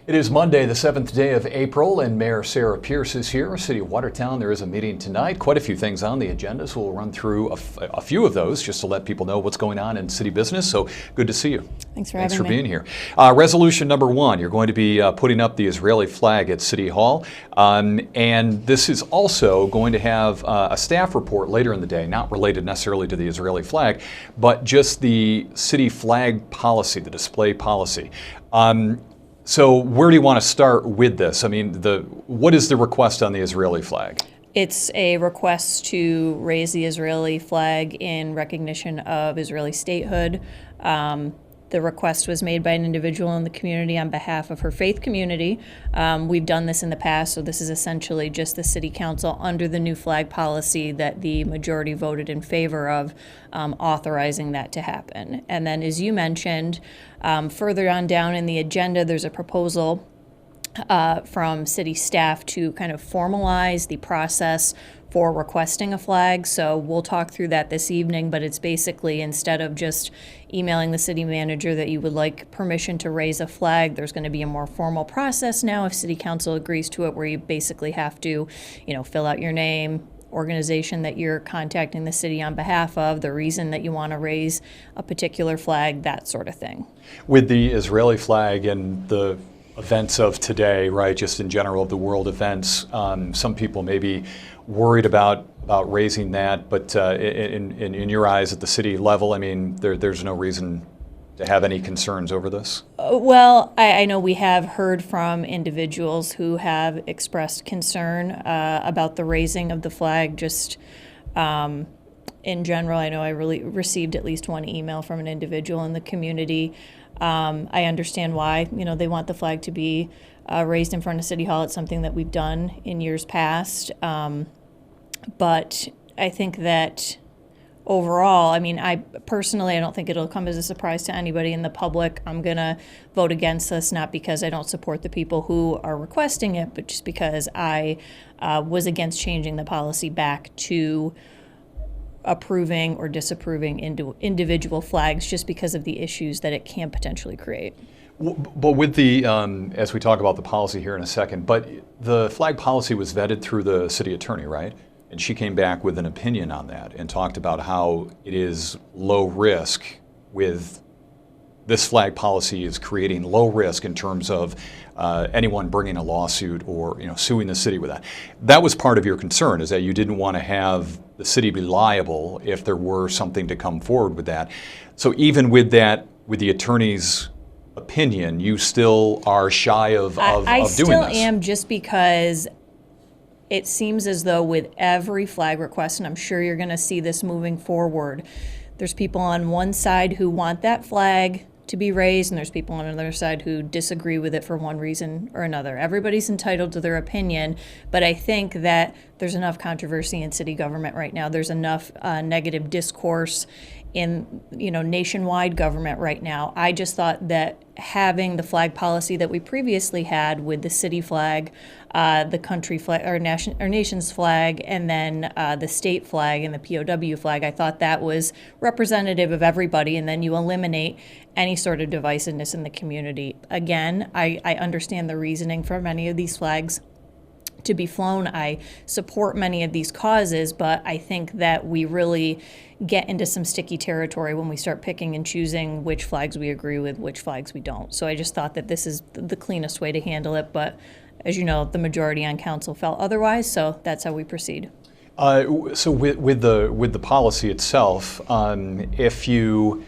It is Monday, the 7th day of April, and Mayor Sarah Pierce is here. City of Watertown, there is a meeting tonight. Quite a few things on the agenda, so we'll run through a few of those just to let people know what's going on in city business. So good to see you. Thanks for being here. Resolution number 1, you're going to be putting up the Israeli flag at City Hall. And this is also going to have a staff report later in the day, not related necessarily to the Israeli flag, but just the city flag policy, the display policy. So where do you want to start with this? I mean, what is the request on the Israeli flag? It's a request to raise the Israeli flag in recognition of Israeli statehood. The request was made by an individual in the community on behalf of her faith community. We've done this in the past, so this is essentially just the city council under the new flag policy that the majority voted in favor of, authorizing that to happen. And then, as you mentioned, further on down in the agenda, there's a proposal from city staff to kind of formalize the process for requesting a flag. So we'll talk through that this evening, but it's basically, instead of just emailing the city manager that you would like permission to raise a flag, there's going to be a more formal process now if city council agrees to it, where you basically have to, fill out your name, organization that you're contacting the city on behalf of, the reason that you want to raise a particular flag, that sort of thing. With the Israeli flag and the events of today, right, just in general of the world events, some people may be worried about raising that, but in your eyes at the city level, I mean, there's no reason to have any concerns over this? Well, I know we have heard from individuals who have expressed concern about the raising of the flag, just in general. I know I really received at least one email from an individual in the community. I understand why, they want the flag to be raised in front of City Hall. It's something that we've done in years past. But I think that overall, I personally, I don't think it'll come as a surprise to anybody in the public. I'm going to vote against this, not because I don't support the people who are requesting it, but just because I was against changing the policy back to approving or disapproving individual flags, just because of the issues that it can potentially create. But with the, as we talk about the policy here in a second, but the flag policy was vetted through the city attorney, right? And she came back with an opinion on that and talked about how it is low risk with this flag policy is creating low risk in terms of anyone bringing a lawsuit or suing the city with that. That was part of your concern, is that you didn't want to have the city be liable if there were something to come forward with that. So even with that, with the attorney's opinion, you still are shy of doing this. I still am, just because it seems as though with every flag request, and I'm sure you're going to see this moving forward, there's people on one side who want that flag to be raised, and there's people on another side who disagree with it for one reason or another. Everybody's entitled to their opinion, but I think that there's enough controversy in city government right now. There's enough negative discourse in nationwide government right now. I just thought that having the flag policy that we previously had with the city flag, the country flag, our nation's flag, and then the state flag and the POW flag, I thought that was representative of everybody, and then you eliminate any sort of divisiveness in the community. Again, I understand the reasoning for many of these flags to be flown. I support many of these causes, but I think that we really get into some sticky territory when we start picking and choosing which flags we agree with, which flags we don't. So I just thought that this is the cleanest way to handle it, but as you know, the majority on council felt otherwise, so that's how we proceed. So with the policy itself, if you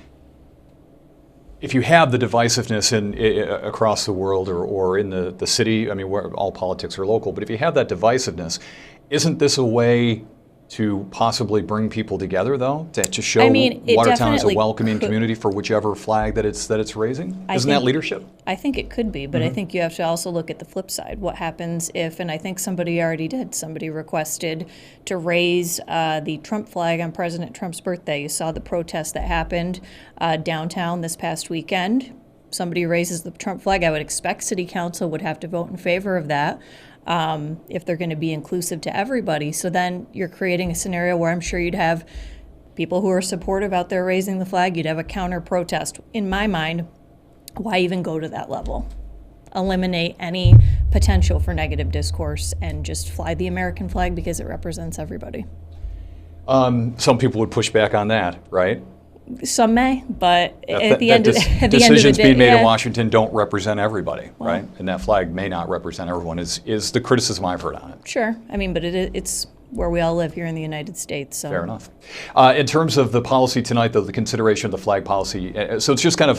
have the divisiveness across the world or in the city, where all politics are local, but if you have that divisiveness, isn't this a way to possibly bring people together, though, to show Watertown is a welcoming community for whichever flag that it's raising? Isn't that leadership? I think it could be, but I think you have to also look at the flip side. What happens if, and I think somebody already did, somebody requested to raise the Trump flag on President Trump's birthday. You saw the protest that happened downtown this past weekend. Somebody raises the Trump flag. I would expect city council would have to vote in favor of that. If they're going to be inclusive to everybody. So then you're creating a scenario where I'm sure you'd have people who are supportive out there raising the flag. You'd have a counter protest. In my mind, why even go to that level? eliminate any potential for negative discourse and just fly the American flag because it represents everybody. Some people would push back on that, right? Some may, but at the end of the day, decisions being made in Washington don't represent everybody, right? And that flag may not represent everyone. Is the criticism I've heard on it? Sure, I mean, but it's where we all live here in the United States. So. Fair enough. In terms of the policy tonight, though, the consideration of the flag policy, so it's just kind of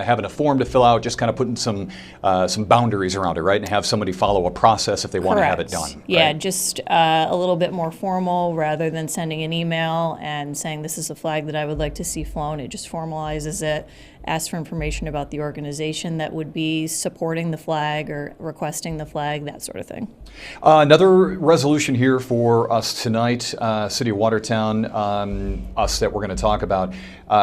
having a form to fill out, just kind of putting some boundaries around it, right? And have somebody follow a process if they want to have it done. Right? Yeah, just a little bit more formal rather than sending an email and saying this is the flag that I would like to see flown. It just formalizes it, asks for information about the organization that would be supporting the flag or requesting the flag, that sort of thing. Another resolution here for us tonight, City of Watertown, us that we're going to talk about,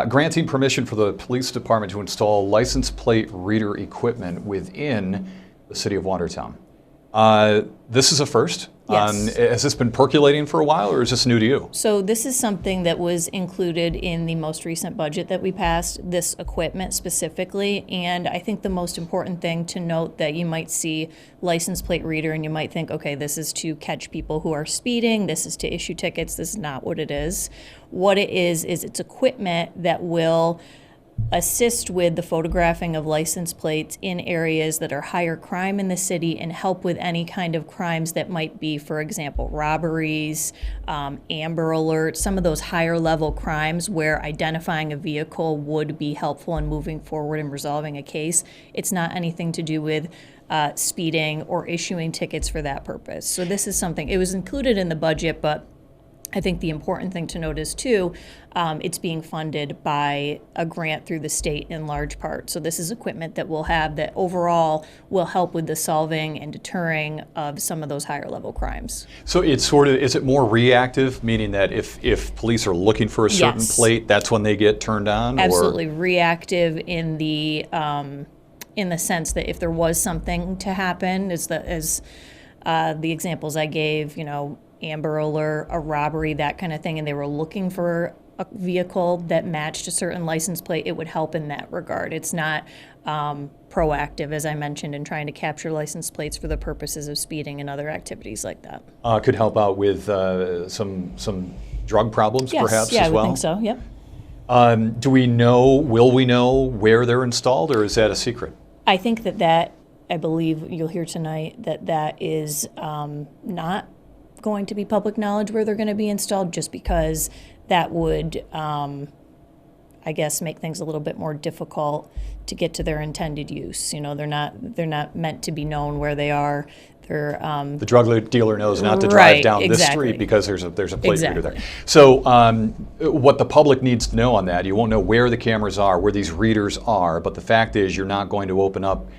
granting permission for the police department to install license plate reader equipment within the City of Watertown. This is a first. Yes. Has this been percolating for a while, or is this new to you? So this is something that was included in the most recent budget that we passed, this equipment specifically. And I think the most important thing to note that you might see license plate reader and you might think, okay, this is to catch people who are speeding, this is to issue tickets. This is not what it is. What it is it's equipment that will assist with the photographing of license plates in areas that are higher crime in the city and help with any kind of crimes that might be, for example, robberies, Amber Alerts, some of those higher level crimes where identifying a vehicle would be helpful in moving forward and resolving a case. It's not anything to do with speeding or issuing tickets for that purpose. So this is something, it was included in the budget, but I think the important thing to note is, too, it's being funded by a grant through the state in large part. So this is equipment that we'll have that overall will help with the solving and deterring of some of those higher level crimes. So it's sort of, is it more reactive, meaning that if police are looking for a certain plate, that's when they get turned on? Absolutely. Reactive in the sense that if there was something to happen, as the examples I gave, Amber Alert, a robbery, that kind of thing, and they were looking for a vehicle that matched a certain license plate, it would help in that regard. It's not proactive, as I mentioned, in trying to capture license plates for the purposes of speeding and other activities like that. Could help out with some drug problems, perhaps, I as well? would think so, yep. Will we know where they're installed, or is that a secret? I think that I believe you'll hear tonight that is not going to be public knowledge where they're going to be installed, just because that would, I guess, make things a little bit more difficult to get to their intended use. They're not meant to be known where they are. The drug dealer knows not to drive down this street because there's a plate reader there. So what the public needs to know on that, you won't know where the cameras are, where these readers are, but the fact is you're not going to open up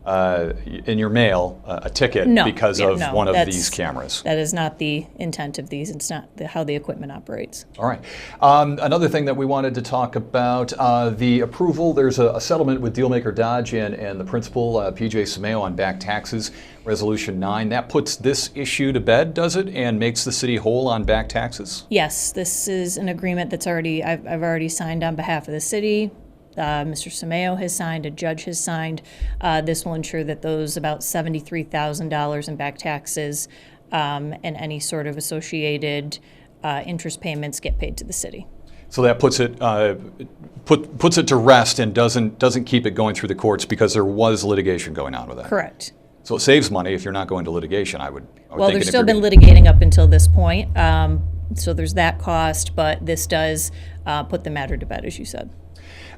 in your mail a ticket because of one of these cameras. That is not the intent of these. It's not how the equipment operates. All right. Another thing that we wanted to talk about, the approval. There's a settlement with Dealmaker Dodge and the principal, P.J. Simeo, on back taxes, Resolution 9. That puts this issue to bed, does it, and makes the city whole on back taxes? Yes. This is an agreement that's I've already signed on behalf of the city. Mr. Simeo has signed, a judge has signed. This will ensure that those about $73,000 in back taxes and any sort of associated interest payments get paid to the city. So that puts it puts it to rest and doesn't keep it going through the courts, because there was litigation going on with that. Correct. So it saves money if you're not going to litigation, I would well, think. There's still been litigating up until this point, so there's that cost, but this does put the matter to bed, as you said.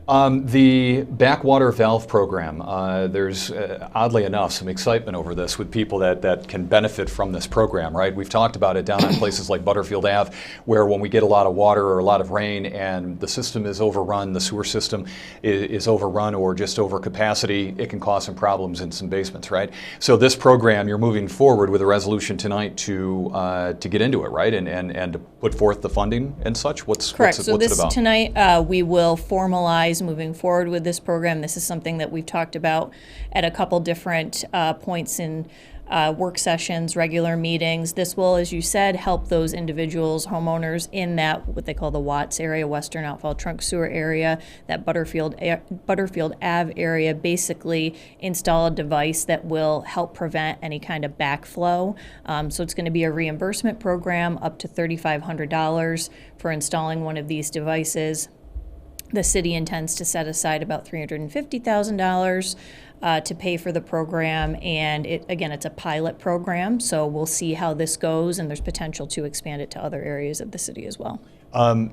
The backwater valve program, there's oddly enough some excitement over this with people that can benefit from this program, right? We've talked about it down in places like Butterfield Ave, where when we get a lot of water or a lot of rain and the system is overrun, the sewer system is overrun or just over capacity, it can cause some problems in some basements, right? So this program, you're moving forward with a resolution tonight to get into it, right? And to put forth the funding and such? What's it about? Tonight we will formalize moving forward with this program. This is something that we've talked about at a couple different points in work sessions, regular meetings. This will, as you said, help those individuals, homeowners in that, what they call the Watts area, Western Outfall Trunk Sewer area, that Butterfield Ave area, basically install a device that will help prevent any kind of backflow. So it's going to be a reimbursement program up to $3,500 for installing one of these devices. The city intends to set aside about $350,000 to pay for the program, and it's a pilot program, so we'll see how this goes, and there's potential to expand it to other areas of the city as well.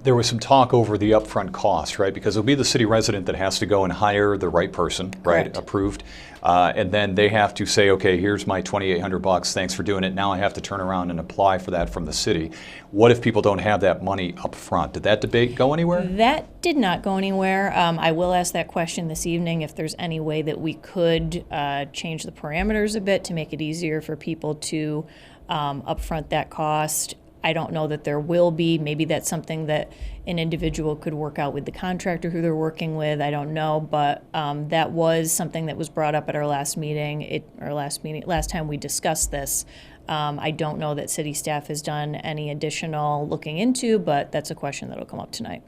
There was some talk over the upfront cost, right? Because it'll be the city resident that has to go and hire the right person, right? Correct. Approved. And then they have to say, okay, here's my $2,800. Thanks for doing it. Now I have to turn around and apply for that from the city. What if people don't have that money up front? Did that debate go anywhere? That did not go anywhere. I will ask that question this evening if there's any way that we could change the parameters a bit to make it easier for people to upfront that cost. I don't know that there will be. Maybe that's something that an individual could work out with the contractor who they're working with. I don't know, but that was something that was brought up at our last meeting. Last time we discussed this. I don't know that city staff has done any additional looking into, but that's a question that'll come up tonight.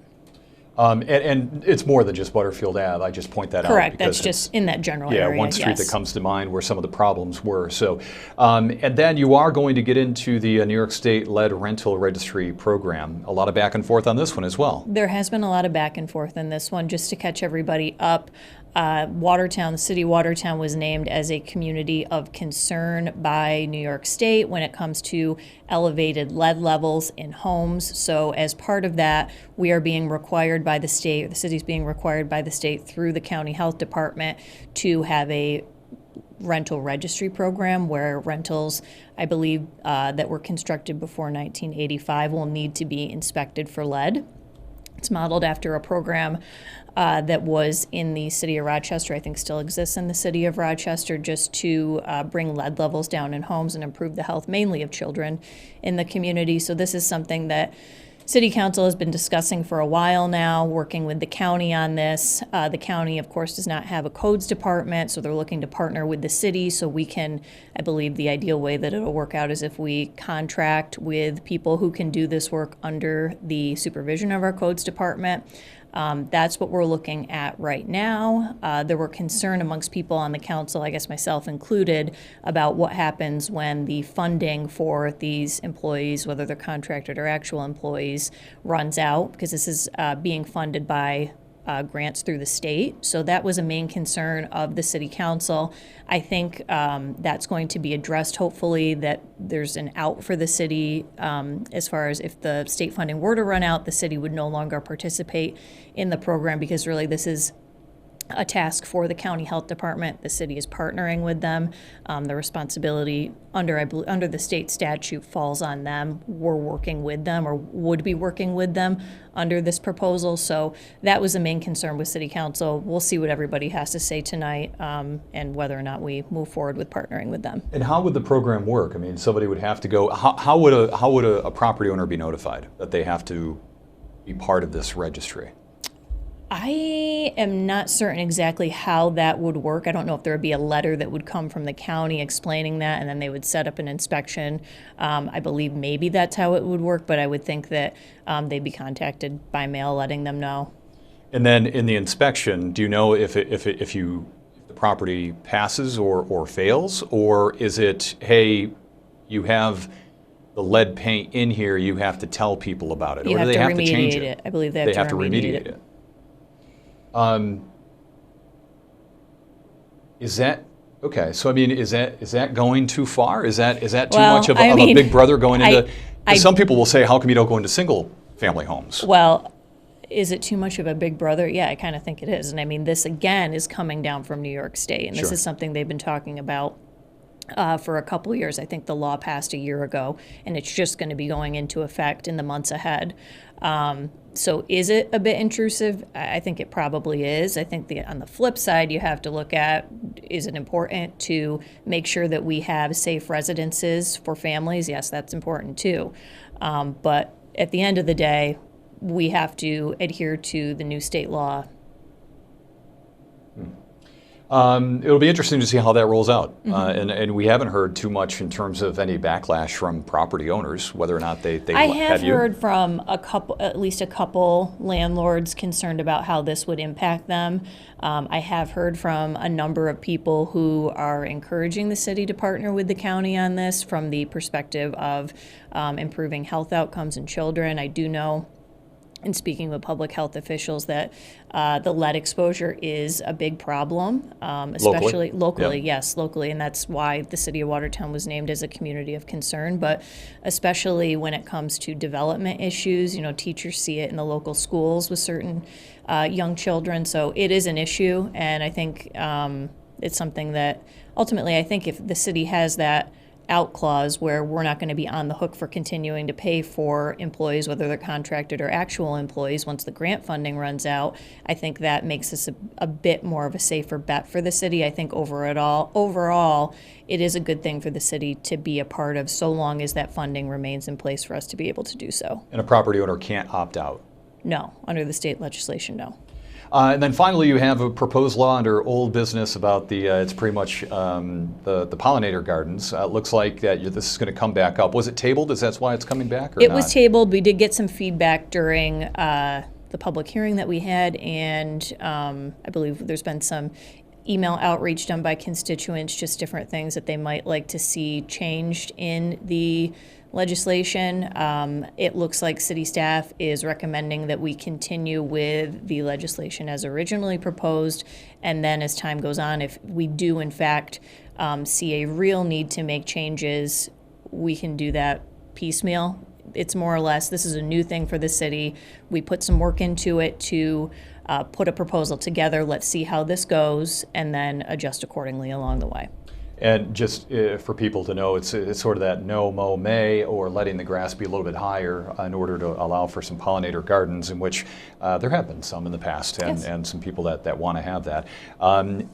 And it's more than just Butterfield Ave. I just point that out. Correct. That's just in that general area. Yeah, one street yes. that comes to mind where some of the problems were. So, and then you are going to get into the New York State lead rental registry program. A lot of back and forth on this one as well. There has been a lot of back and forth in this one. Just to catch everybody up, Watertown, the city of Watertown was named as a community of concern by New York State when it comes to elevated lead levels in homes. So as part of that, we are being required by the state, the city's being required by the state through the county health department to have a rental registry program where rentals, I believe, that were constructed before 1985 will need to be inspected for lead. It's modeled after a program that was in the city of Rochester, I think still exists in the city of Rochester, just to bring lead levels down in homes and improve the health mainly of children in the community. So this is something that City Council has been discussing for a while now, working with the county on this. The county, of course, does not have a codes department, so they're looking to partner with the city so we can, I believe the ideal way that it'll work out is if we contract with people who can do this work under the supervision of our codes department. That's what we're looking at right now. There were concern amongst people on the council, I guess myself included, about what happens when the funding for these employees, whether they're contracted or actual employees, runs out, because this is being funded by grants through the state. So that was a main concern of the city council. I think that's going to be addressed, hopefully, that there's an out for the city as far as if the state funding were to run out, the city would no longer participate in the program, because really this is a task for the county health department. The city is partnering with them. The responsibility under the state statute falls on them. We're working with them, or would be working with them under this proposal. So that was the main concern with city council. We'll see what everybody has to say tonight and whether or not we move forward with partnering with them. And how would the program work? I mean, somebody would have to go, how would a property owner be notified that they have to be part of this registry? I am not certain exactly how that would work. I don't know if there would be a letter that would come from the county explaining that, and then they would set up an inspection. I believe maybe that's how it would work, but I would think that they'd be contacted by mail letting them know. And then in the inspection, do you know if the property passes or fails, or is it, hey, you have the lead paint in here, you have to tell people about it, or do they have to change it? I believe they have to remediate it. Is that okay? So I mean, is that going too far? Is that too much of a big brother going into? Some people will say, how come you don't go into single family homes? Well, is it too much of a big brother? Yeah, I kind of think it is. And I mean, this again is coming down from New York State, and this is something they've been talking about for a couple of years. I think the law passed a year ago, and it's just going to be going into effect in the months ahead. So is it a bit intrusive? I think it probably is. I think on the flip side, you have to look at, is it important to make sure that we have safe residences for families? Yes, that's important too. But at the end of the day, we have to adhere to the new state law. It'll be interesting to see how that rolls out. And we haven't heard too much in terms of any backlash from property owners, whether or not they I have you. heard from at least a couple landlords concerned about how this would impact them. I have heard from a number of people who are encouraging the city to partner with the county on this from the perspective of improving health outcomes in children. I do know, in speaking with public health officials, that the lead exposure is a big problem, especially locally. Yep. Yes, locally, and that's why the city of Watertown was named as a community of concern. But especially when it comes to development issues, teachers see it in the local schools with certain young children. So it is an issue, and I think it's something that ultimately, I think if the city has that out clause where we're not going to be on the hook for continuing to pay for employees, whether they're contracted or actual employees, once the grant funding runs out, I think that makes us a bit more of a safer bet for the city. I think overall, it is a good thing for the city to be a part of, so long as that funding remains in place for us to be able to do so. And a property owner can't opt out? No, under the state legislation, no. And then finally, you have a proposed law under old business about it's pretty much the pollinator gardens. It looks like that this is going to come back up. Was it tabled? Is that why it's coming back? Or it not? was tabled. We did get some feedback during the public hearing that we had, and I believe there's been some email outreach done by constituents, just different things that they might like to see changed in the legislation. It looks like city staff is recommending that we continue with the legislation as originally proposed, and then as time goes on, if we do in fact see a real need to make changes, we can do that piecemeal. It's more or less, this is a new thing for the city. We put some work into it to put a proposal together. Let's see how this goes, and then adjust accordingly along the way. And just for people to know, it's sort of that no mow may, or letting the grass be a little bit higher in order to allow for some pollinator gardens, in which there have been some in the past, and, Yes. and some people that want to have that. I'm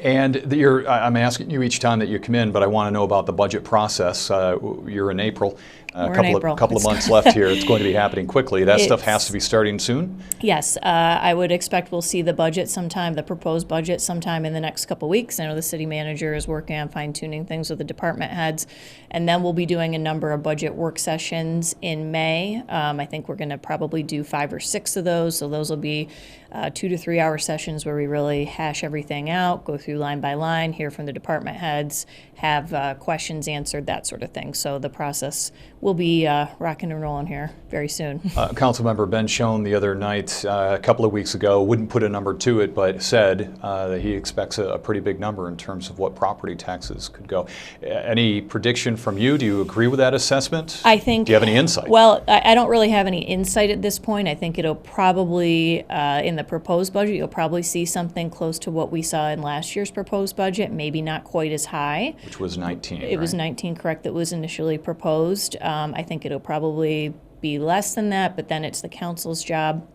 asking you each time that you come in, but I want to know about the budget process. You're in April. We're in April. Couple of months left here. It's going to be happening quickly. That stuff has to be starting soon? Yes, I would expect we'll see the budget sometime, the proposed budget sometime in the next couple weeks. I know the city manager is working on fine-tuning things with the department heads. And then we'll be doing a number of budget work sessions in May. I think we're going to probably do 5 or 6 of those. So those will be 2 to 3 hour sessions where we really hash everything out, go through line by line, hear from the department heads, have questions answered, that sort of thing. So the process will be rocking and rolling here very soon. Councilmember Ben Schoen the other night, a couple of weeks ago, wouldn't put a number to it, but said that he expects a pretty big number in terms of what property taxes could go. Any prediction from you? Do you agree with that assessment? I think. Do you have any insight? Well, I don't really have any insight at this point. I think it'll probably, in the proposed budget, you'll probably see something close to what we saw in last year's proposed budget, maybe not quite as high. Which was 19, It was 19, correct, that was initially proposed. I think it'll probably be less than that, but then it's the council's job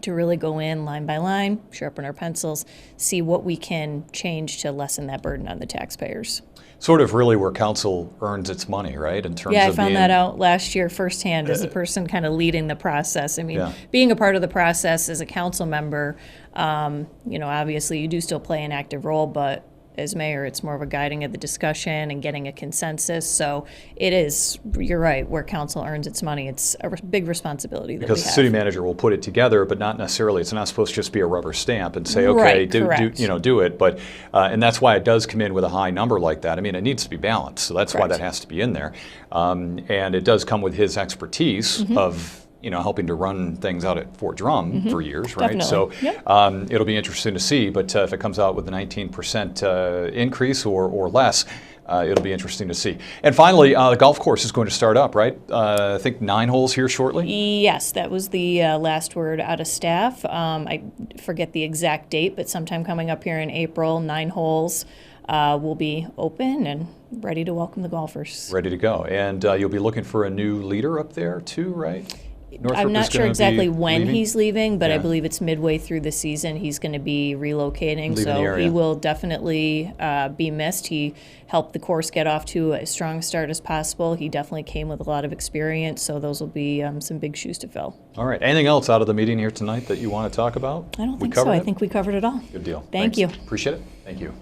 to really go in line by line, sharpen our pencils, see what we can change to lessen that burden on the taxpayers. Sort of really where council earns its money, right? In terms Yeah, I of found that out last year firsthand as the person kind of leading the process. I mean, Yeah. being a part of the process as a council member, obviously you do still play an active role, but as mayor, it's more of a guiding of the discussion and getting a consensus. So it is, you're right, where council earns its money. It's a big responsibility that because we the have. city manager will put it together, but not necessarily. It's not supposed to just be a rubber stamp and say, Right, okay, correct. do it. But and that's why it does come in with a high number like that. I mean, it needs to be balanced, so that's why Correct. that has to be in there. And it does come with his expertise of helping to run things out at Fort Drum for years, right? Definitely. So Yep. it'll be interesting to see. But if it comes out with a 19% increase or less, it'll be interesting to see. And finally, the golf course is going to start up, right? I think 9 holes here shortly. Yes, that was the last word out of staff. I forget the exact date, but sometime coming up here in April, 9 holes will be open and ready to welcome the golfers. Ready to go. And you'll be looking for a new leader up there too, right? Northrop I'm is not sure gonna exactly be when leaving? he's leaving, but I Yeah. believe it's midway through the season. He's going to be relocating, Leaving the so area. he will definitely be missed. He helped the course get off to as strong a start as possible. He definitely came with a lot of experience, so those will be some big shoes to fill. All right. Anything else out of the meeting here tonight that you want to talk about? I don't We think so. covered I it? think we covered it all. Good deal. Thank Thanks. you. Appreciate it. Thank you.